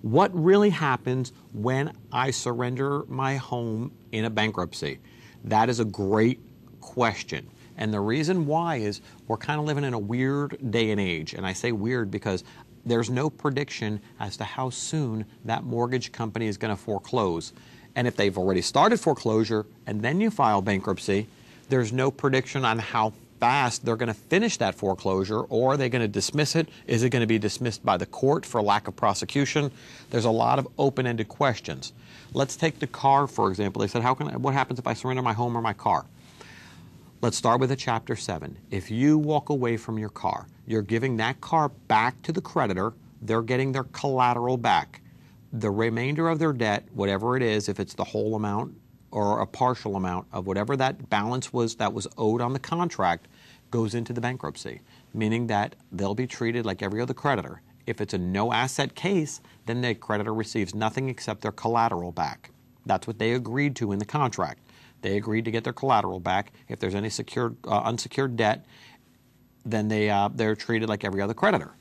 What really happens when I surrender my home in a bankruptcy? That is a great question. And the reason why is we're kind of living in a weird day and age. And I say weird because there's no prediction as to how soon that mortgage company is going to foreclose. And if they've already started foreclosure and then you file bankruptcy, there's no prediction on how fast they're going to finish that foreclosure, or are they going to dismiss it? Is it going to be dismissed by the court for lack of prosecution? There's a lot of open-ended questions. Let's take the car, for example. They said, what happens if I surrender my home or my car? Let's start with a Chapter 7. If you walk away from your car, you're giving that car back to the creditor. They're getting their collateral back. The remainder of their debt, whatever it is, if it's the whole amount or a partial amount of whatever that balance was that was owed on the contract, goes into the bankruptcy, meaning that they'll be treated like every other creditor. If it's a no-asset case, then the creditor receives nothing except their collateral back. That's what they agreed to in the contract. They agreed to get their collateral back. If there's any unsecured debt, then they're treated like every other creditor.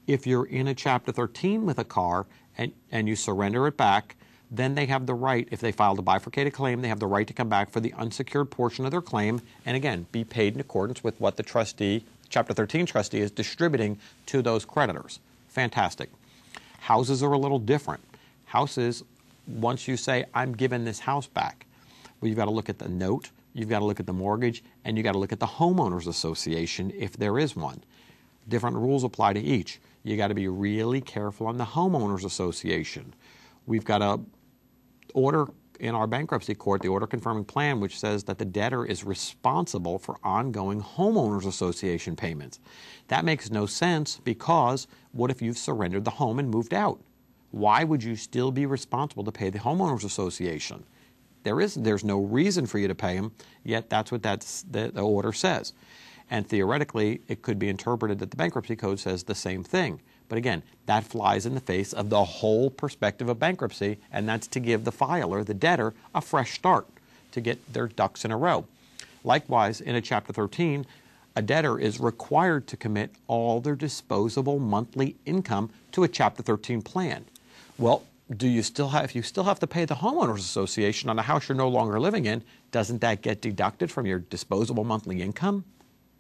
If you're in a Chapter 13 with a car and you surrender it back, then they have the right, if they filed a bifurcated claim, they have the right to come back for the unsecured portion of their claim and, again, be paid in accordance with what the trustee, Chapter 13 trustee, is distributing to those creditors. Fantastic. Houses are a little different. Houses, once you say, I'm giving this house back, well, you've got to look at the note, you've got to look at the mortgage, and you've got to look at the Homeowners Association if there is one. Different rules apply to each. You've got to be really careful on the Homeowners Association. We've got a order in our bankruptcy court, the order confirming plan, which says that the debtor is responsible for ongoing Homeowners Association payments. That makes no sense because what if you've surrendered the home and moved out? Why would you still be responsible to pay the Homeowners Association? There's no reason for you to pay them, yet that's what the order says. And theoretically, it could be interpreted that the bankruptcy code says the same thing. But again, that flies in the face of the whole perspective of bankruptcy, and that's to give the filer, the debtor, a fresh start to get their ducks in a row. Likewise, in a Chapter 13, a debtor is required to commit all their disposable monthly income to a Chapter 13 plan. Well, if you still have to pay the Homeowners Association on a house you're no longer living in, doesn't that get deducted from your disposable monthly income?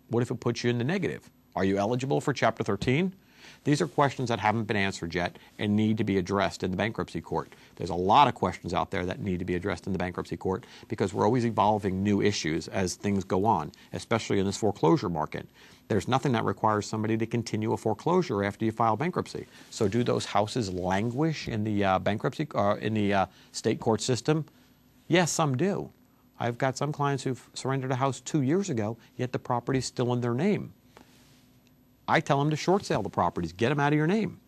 What if it puts you in the negative? Are you eligible for Chapter 13? These are questions that haven't been answered yet and need to be addressed in the bankruptcy court. There's a lot of questions out there that need to be addressed in the bankruptcy court because we're always evolving new issues as things go on, especially in this foreclosure market. There's nothing that requires somebody to continue a foreclosure after you file bankruptcy. So do those houses languish in the bankruptcy in the state court system? Yes, some do. I've got some clients who've surrendered a house 2 years ago, yet the property's still in their name. I tell them to short sale the properties, get them out of your name.